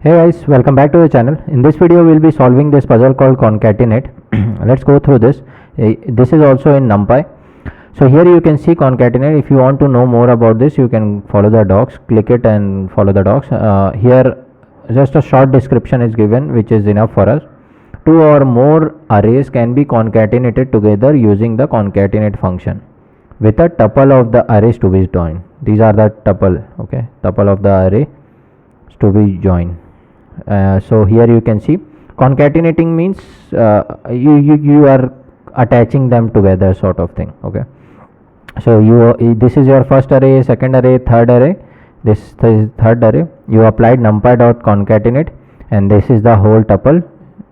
Hey guys, welcome back to the channel. In this video, we'll be solving this puzzle called concatenate. Let's go through this. This is also in NumPy. So here you can see concatenate. If you want to know more about this, you can follow the docs. Click it and follow the docs. Here, just a short description is given, which is enough for us. Two or more arrays can be concatenated together using the concatenate function with a tuple of the arrays to be joined. These are the tuple, okay, tuple of the array to be joined. So here you can see concatenating means you are attaching them together, sort of thing. Okay, so this is your first array, second array, third array. This is third array. You applied numpy dot concatenate, and this is the whole tuple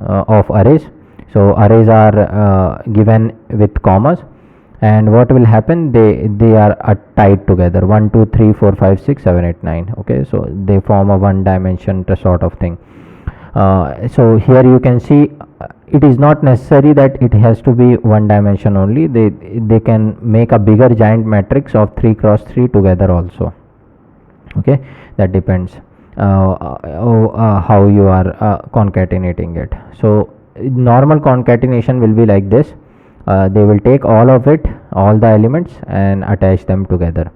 of arrays. So arrays are given with commas, and what will happen, they are tied together, 1 2 3 4 5 6 7 8 9. Okay, so they form a one dimension sort of thing. So here you can see it is not necessary that it has to be one dimension only. They can make a bigger giant matrix of 3 cross 3 together also. Okay, that depends how you are concatenating it. So normal concatenation will be like this. They will take all of it, all the elements, and attach them together.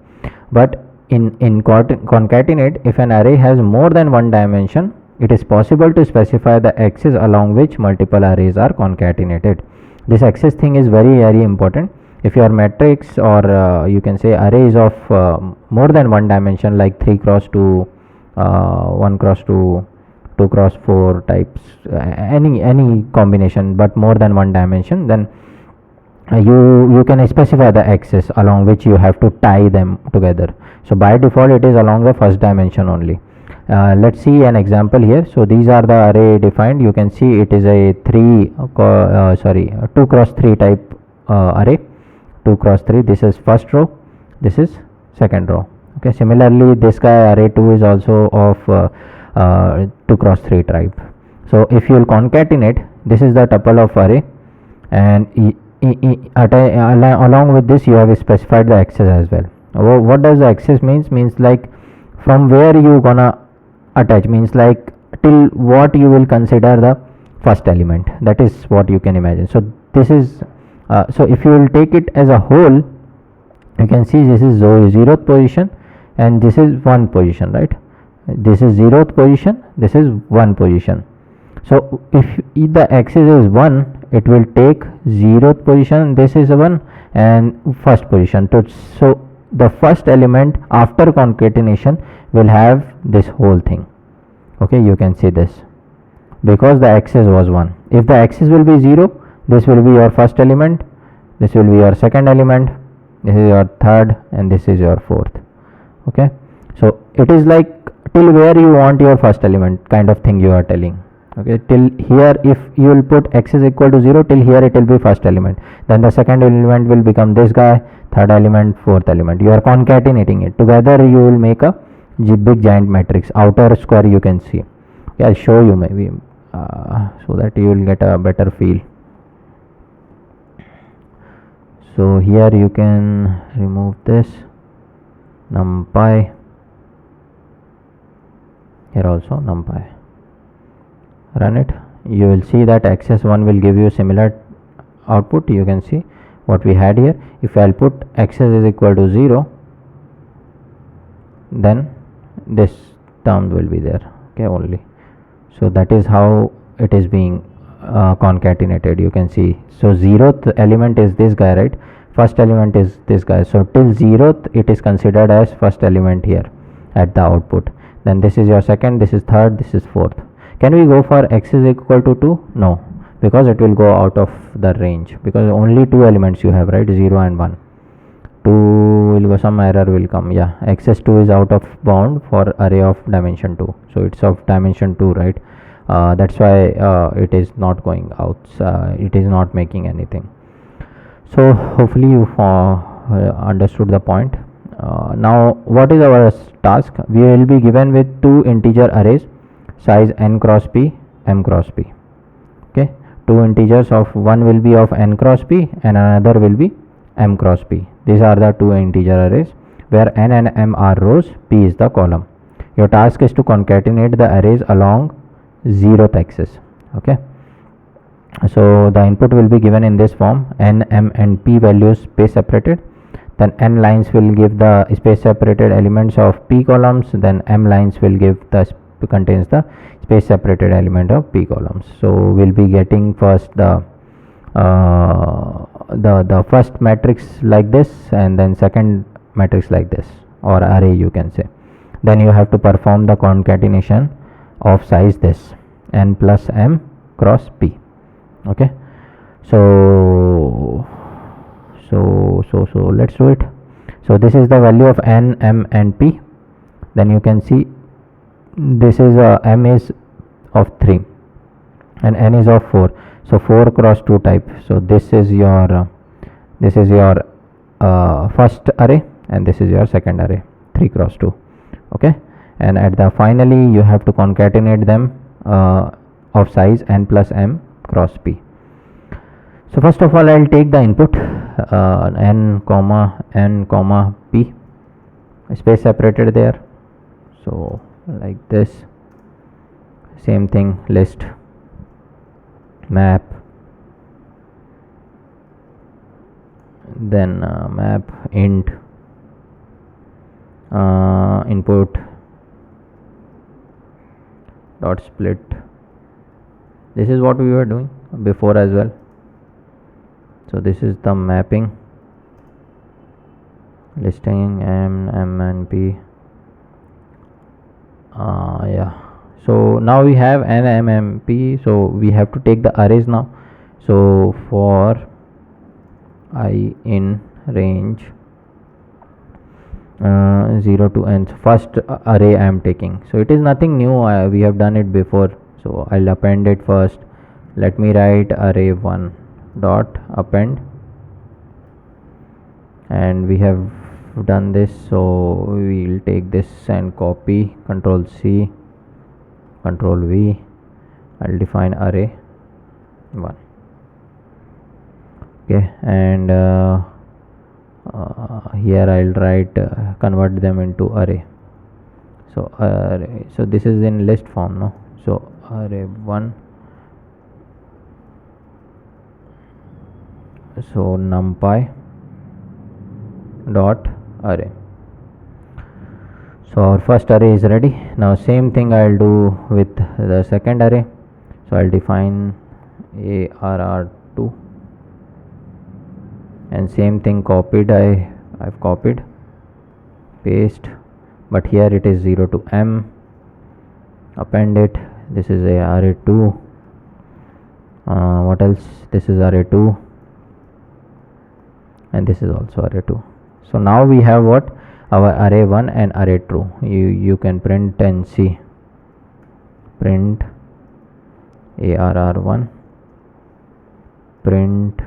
But in concatenate, if an array has more than one dimension, it is possible to specify the axis along which multiple arrays are concatenated. This axis thing is very important. If your matrix, or you can say arrays of more than one dimension, like 3 cross 2, 1 cross 2, 2 cross 4 types, any combination, but more than one dimension, then you can specify the axis along which you have to tie them together. So by default it is along the first dimension only. Let's see an example here. So these are the array defined. You can see it is a 2 cross 3 type array. 2 cross 3, this is first row, this is second row. Okay, similarly this guy array 2 is also of 2 cross 3 type. So if you will concatenate, this is the tuple of array, and along with this you have specified the axis as well. What does the axis means like from where you gonna attach, means like till what you will consider the first element. That is what you can imagine. So this is so if you will take it as a whole, you can see this is 0th position and this is 1 position, right? This is 0th position, this is 1 position. So if the axis is 1, it will take 0th position, this is 1, and first position. So the first element after concatenation will have this whole thing. Okay, you can see this because the axis was 1. If the axis will be 0, this will be your first element, this will be your second element, this is your third, and this is your fourth. Okay, so it is like till where you want your first element kind of thing you are telling. Okay, till here if you will put x is equal to 0, till here it will be first element, then the second element will become this guy, third element, fourth element. You are concatenating it together, you will make a big giant matrix, outer square you can see. Okay, I'll show you maybe so that you will get a better feel. So here you can remove this numpy, here also numpy, run it. You will see that axis 1 will give you similar output. You can see what we had here. If I'll put axis is equal to 0, then this term will be there, okay, only. So that is how it is being concatenated. You can see, so 0th element is this guy, right? First element is this guy. So till 0th it is considered as first element here at the output. Then this is your second, this is third, this is fourth. Can we go for x is equal to 2? No, because it will go out of the range, because only 2 elements you have, right? 0 and 1. 2 will go, some error will come. Yeah, axis 2 is out of bound for array of dimension 2. So it's of dimension 2, right? That's why it is not going out. It is not making anything. So hopefully you understood the point. Now what is our task? We will be given with 2 integer arrays, size n cross p, m cross p. Okay, 2 integers of one will be of n cross p and another will be m cross p. These are the 2 integer arrays where n and m are rows, p is the column. Your task is to concatenate the arrays along 0th axis. Okay, so the input will be given in this form: n, m and p values space separated. Then n lines will give the space separated elements of p columns. Then m lines will give the contains the space separated element of p columns. So we'll be getting first the first matrix like this, and then second matrix like this, or array you can say. Then you have to perform the concatenation of size this, n plus m cross p. Okay, so let's do it. So this is the value of n, m and p. Then you can see this is m is of 3 and n is of 4, so 4 cross 2 type. So this is your first array, and this is your second array, 3 cross 2. Okay, and at the finally you have to concatenate them of size n plus m cross p. So first of all, I'll take the input n comma p, space separated there. So like this, same thing, list map, then map int input dot split. This is what we were doing before as well. So this is the mapping, listing m and p. Yeah, so now we have n, m, m, p. So we have to take the arrays now. So for I in range 0 to n, first array I am taking. So it is nothing new, we have done it before. So I'll append it first. Let me write array 1 dot append, and we have done this. So we'll take this and copy, control C, control V. I'll define array 1. Okay, and here I'll write convert them into array. So so this is in list form, no? So array 1, so numpy dot array. So our first array is ready. Now same thing I'll do with the second array. So I'll define arr2, and same thing copied, I've copied, paste, but here it is 0 to m, append it. This is array2. What else? This is array2, and this is also array2. So now we have what? Our array 1 and array 2. You can print and see, print arr1, print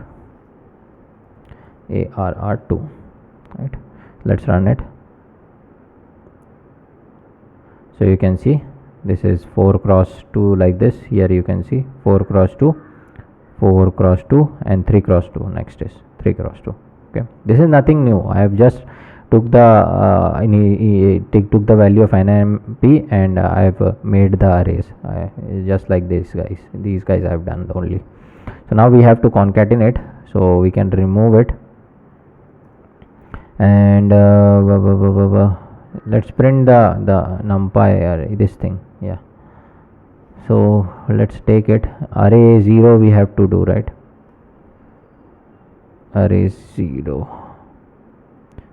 arr2, right? Let's run it. So you can see this is 4 cross 2 like this. Here you can see 4 cross 2, 4 cross 2 and 3 cross 2. Next is 3 cross 2. Okay, this is nothing new. I have just took the took the value of n and p, and I have made the arrays just like this guys. These guys I have done only. So now we have to concatenate. So we can remove it, and let's print the numpy array, this thing. Yeah, so let's take it. Array 0 we have to do, right? Array 0,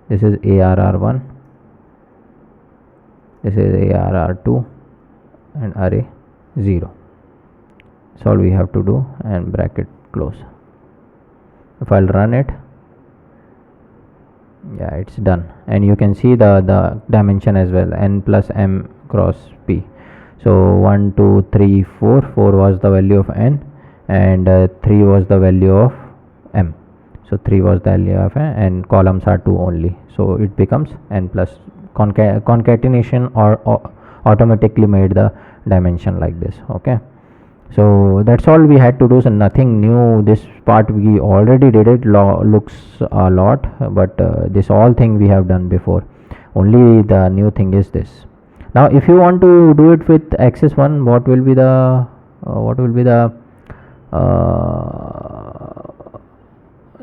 this is arr1, this is arr2, and array 0. That's all we have to do, and bracket close. If I'll run it, yeah, it's done, and you can see the dimension as well, n plus m cross p. So 1 2 3 4 was the value of n, and 3 was the value of m. So 3 was the value of n, and columns are 2 only, so it becomes n plus. Concatenation or automatically made the dimension like this. Okay, so that's all we had to do. So nothing new. This part we already did it, looks a lot, but this all thing we have done before. Only the new thing is this. Now if you want to do it with axis 1, what will be the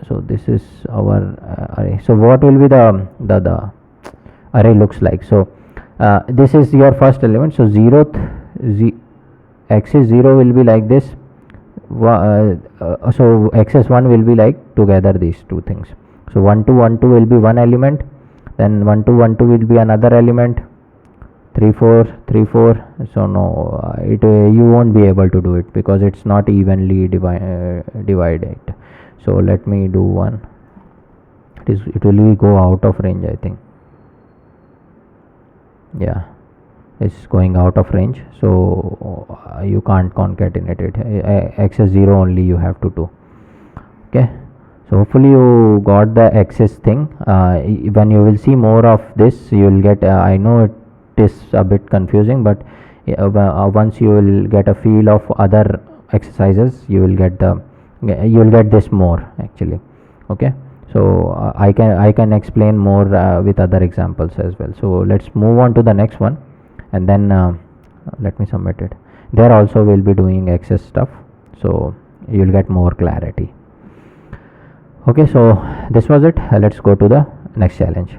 so this is our array. So what will be the array looks like? So this is your first element, so axis 0 will be like this, so axis 1 will be like together these two things. So 1 2 1 2 will be one element, then 1 2 1 2 will be another element, 3 4 3 4. So no, you won't be able to do it because it's not evenly divided. So let me do one. It will go out of range, I think. Yeah, it's going out of range, so you can't concatenate it. Axis 0 only you have to do. Okay, so hopefully you got the axis thing. When you will see more of this, you will get I know it is a bit confusing, but once you will get a feel of other exercises, you will get this more actually. Okay, so I can explain more with other examples as well. So let's move on to the next one, and then let me submit it. There also will be doing access stuff, so you'll get more clarity. Okay, so this was it. Let's go to the next challenge.